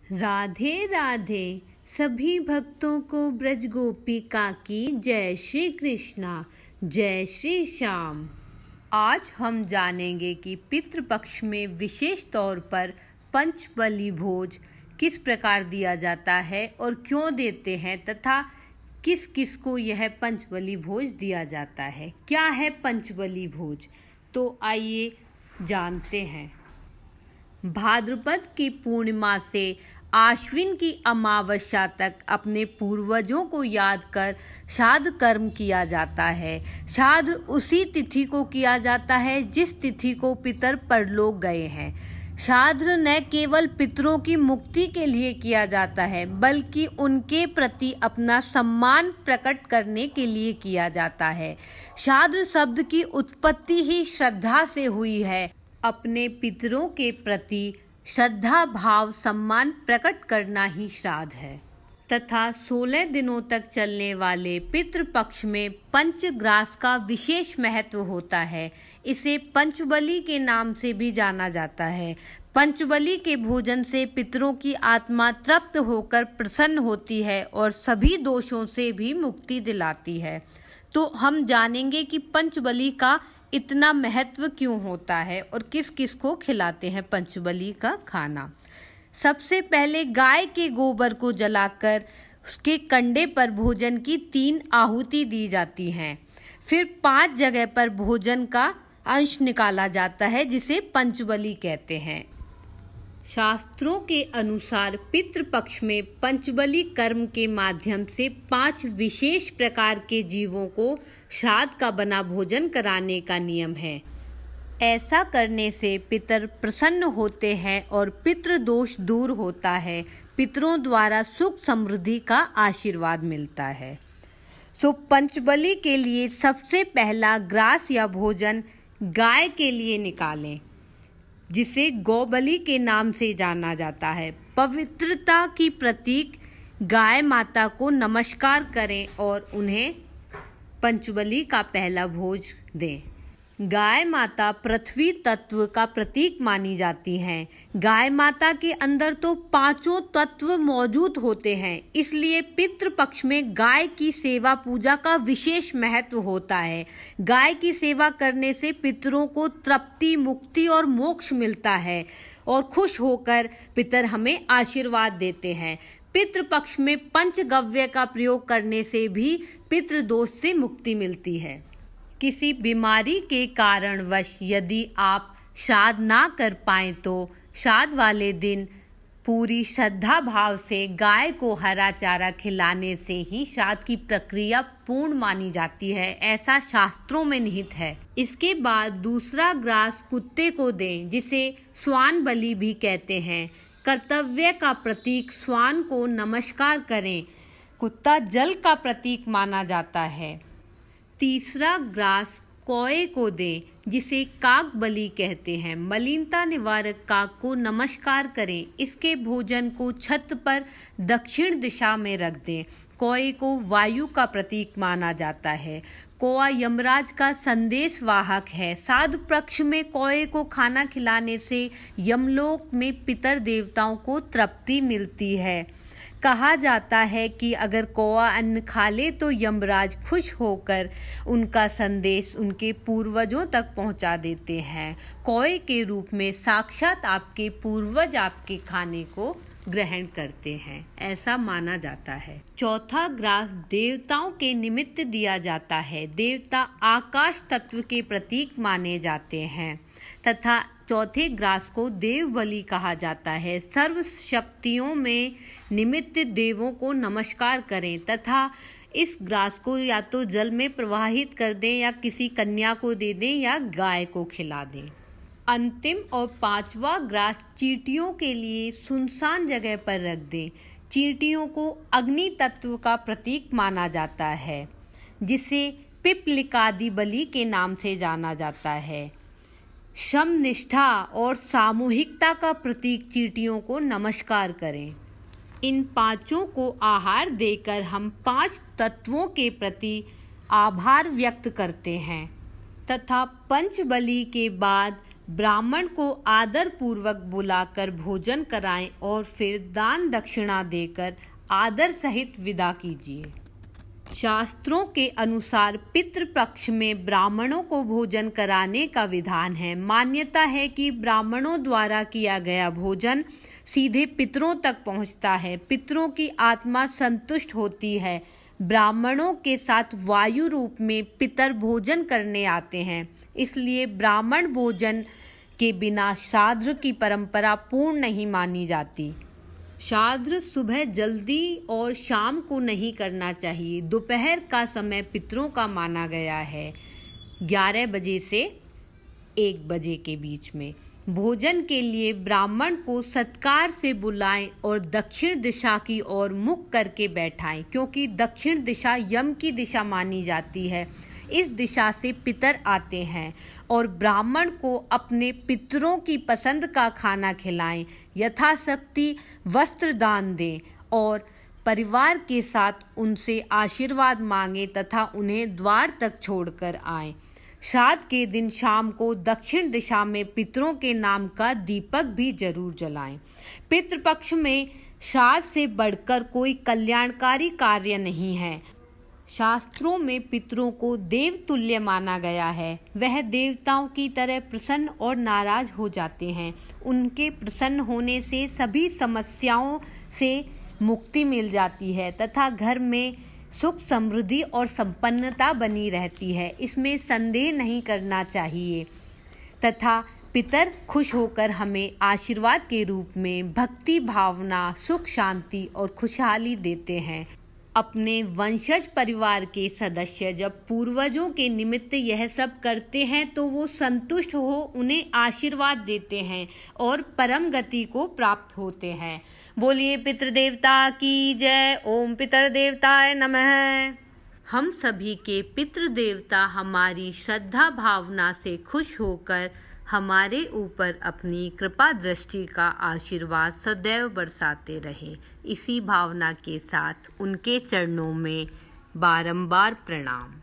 राधे राधे सभी भक्तों को ब्रज गोपिका की जय श्री कृष्णा, जय श्री श्याम। आज हम जानेंगे कि पितृपक्ष में विशेष तौर पर पंचबली भोज किस प्रकार दिया जाता है और क्यों देते हैं तथा किस किस को यह पंचबली भोज दिया जाता है। क्या है पंचबली भोज, तो आइए जानते हैं। भाद्रपद की पूर्णिमा से आश्विन की अमावस्या तक अपने पूर्वजों को याद कर श्राद्ध कर्म किया जाता है। श्राद्ध उसी तिथि को किया जाता है जिस तिथि को पितर परलोक गए हैं। श्राद्ध न केवल पितरों की मुक्ति के लिए किया जाता है बल्कि उनके प्रति अपना सम्मान प्रकट करने के लिए किया जाता है। श्राद्ध शब्द की उत्पत्ति ही श्रद्धा से हुई है। अपने पितरों के प्रति श्रद्धा भाव सम्मान प्रकट करना ही श्राद्ध है तथा 16 दिनों तक चलने वाले पितृपक्ष में पंचग्रास का विशेष महत्व होता है। इसे पंचबली के नाम से भी जाना जाता है। पंचबली के भोजन से पितरों की आत्मा तृप्त होकर प्रसन्न होती है और सभी दोषों से भी मुक्ति दिलाती है। तो हम जानेंगे कि पंचबली का इतना महत्व क्यों होता है और किस किस को खिलाते हैं पंचबली का खाना। सबसे पहले गाय के गोबर को जलाकर उसके कंडे पर भोजन की 3 आहुति दी जाती हैं। फिर 5 जगह पर भोजन का अंश निकाला जाता है जिसे पंचबली कहते हैं। शास्त्रों के अनुसार पितृपक्ष में पंचबली कर्म के माध्यम से 5 विशेष प्रकार के जीवों को श्राद्ध का बना भोजन कराने का नियम है। ऐसा करने से पितर प्रसन्न होते हैं और पितृदोष दूर होता है। पितरों द्वारा सुख समृद्धि का आशीर्वाद मिलता है। पंचबली के लिए सबसे पहला ग्रास या भोजन गाय के लिए निकालें, जिसे गौबली के नाम से जाना जाता है। पवित्रता की प्रतीक गाय माता को नमस्कार करें और उन्हें पंचबली का पहला भोज दें। गाय माता पृथ्वी तत्व का प्रतीक मानी जाती हैं। गाय माता के अंदर तो 5 तत्व मौजूद होते हैं, इसलिए पितृपक्ष में गाय की सेवा पूजा का विशेष महत्व होता है। गाय की सेवा करने से पितरों को तृप्ति, मुक्ति और मोक्ष मिलता है और खुश होकर पितर हमें आशीर्वाद देते हैं। पितृपक्ष में पंचगव्य का प्रयोग करने से भी पितृदोष से मुक्ति मिलती है। किसी बीमारी के कारणवश यदि आप श्राद्ध ना कर पाएं तो श्राद्ध वाले दिन पूरी श्रद्धा भाव से गाय को हरा चारा खिलाने से ही श्राद्ध की प्रक्रिया पूर्ण मानी जाती है। ऐसा शास्त्रों में निहित है। इसके बाद दूसरा ग्रास कुत्ते को दें, जिसे स्वान बलि भी कहते हैं। कर्तव्य का प्रतीक स्वान को नमस्कार करें। कुत्ता जल का प्रतीक माना जाता है। तीसरा ग्रास कौए को दें, जिसे काक बलि कहते हैं। मलिनता निवारक काक को नमस्कार करें। इसके भोजन को छत पर दक्षिण दिशा में रख दें। कौए को वायु का प्रतीक माना जाता है। कौआ यमराज का संदेश वाहक है। श्राद्ध पक्ष में कौए को खाना खिलाने से यमलोक में पितर देवताओं को तृप्ति मिलती है। कहा जाता है कि अगर कौआ अन्न खा ले तो यमराज खुश होकर उनका संदेश उनके पूर्वजों तक पहुंचा देते हैं। कौए के रूप में साक्षात आपके पूर्वज आपके खाने को ग्रहण करते हैं, ऐसा माना जाता है। चौथा ग्रास देवताओं के निमित्त दिया जाता है। देवता आकाश तत्व के प्रतीक माने जाते हैं तथा चौथे ग्रास को देव बलि कहा जाता है। सर्व शक्तियों में निमित्त देवों को नमस्कार करें तथा इस ग्रास को या तो जल में प्रवाहित कर दें या किसी कन्या को दे दें या गाय को खिला दें। अंतिम और 5वां ग्रास चींटियों के लिए सुनसान जगह पर रख दें। चींटियों को अग्नि तत्व का प्रतीक माना जाता है, जिसे पिपलिकादि बलि के नाम से जाना जाता है। श्रम, निष्ठा और सामूहिकता का प्रतीक चींटियों को नमस्कार करें। इन 5 को आहार देकर हम 5 तत्वों के प्रति आभार व्यक्त करते हैं तथा पंचबली के बाद ब्राह्मण को आदर पूर्वक बुलाकर भोजन कराएं और फिर दान दक्षिणा देकर आदर सहित विदा कीजिए। शास्त्रों के अनुसार पितृपक्ष में ब्राह्मणों को भोजन कराने का विधान है। मान्यता है कि ब्राह्मणों द्वारा किया गया भोजन सीधे पितरों तक पहुंचता है। पितरों की आत्मा संतुष्ट होती है। ब्राह्मणों के साथ वायु रूप में पितर भोजन करने आते हैं, इसलिए ब्राह्मण भोजन के बिना श्राद्ध की परंपरा पूर्ण नहीं मानी जाती। श्राद्ध सुबह जल्दी और शाम को नहीं करना चाहिए। दोपहर का समय पितरों का माना गया है। 11 बजे से 1 बजे के बीच में भोजन के लिए ब्राह्मण को सत्कार से बुलाएं और दक्षिण दिशा की ओर मुख करके बैठाएं, क्योंकि दक्षिण दिशा यम की दिशा मानी जाती है। इस दिशा से पितर आते हैं और ब्राह्मण को अपने पितरों की पसंद का खाना खिलाएं, यथाशक्ति वस्त्र दान दें और परिवार के साथ उनसे आशीर्वाद मांगें तथा उन्हें द्वार तक छोड़कर आएं। श्राद्ध के दिन शाम को दक्षिण दिशा में पितरों के नाम का दीपक भी जरूर जलाएं। पितृपक्ष में श्राद्ध से बढ़कर कोई कल्याणकारी कार्य नहीं है। शास्त्रों में पितरों को देवतुल्य माना गया है। वह देवताओं की तरह प्रसन्न और नाराज हो जाते हैं। उनके प्रसन्न होने से सभी समस्याओं से मुक्ति मिल जाती है तथा घर में सुख समृद्धि और संपन्नता बनी रहती है। इसमें संदेह नहीं करना चाहिए तथा पितर खुश होकर हमें आशीर्वाद के रूप में भक्ति भावना, सुख शांति और खुशहाली देते हैं। अपने वंशज परिवार के सदस्य जब पूर्वजों के निमित्त यह सब करते हैं तो वो संतुष्ट हो उन्हें आशीर्वाद देते हैं और परम गति को प्राप्त होते हैं। बोलिए पितृदेवता की जय। ओम पितृदेवताय नमः। हम सभी के पितृदेवता हमारी श्रद्धा भावना से खुश होकर हमारे ऊपर अपनी कृपा दृष्टि का आशीर्वाद सदैव बरसाते रहे। इसी भावना के साथ उनके चरणों में बारंबार प्रणाम।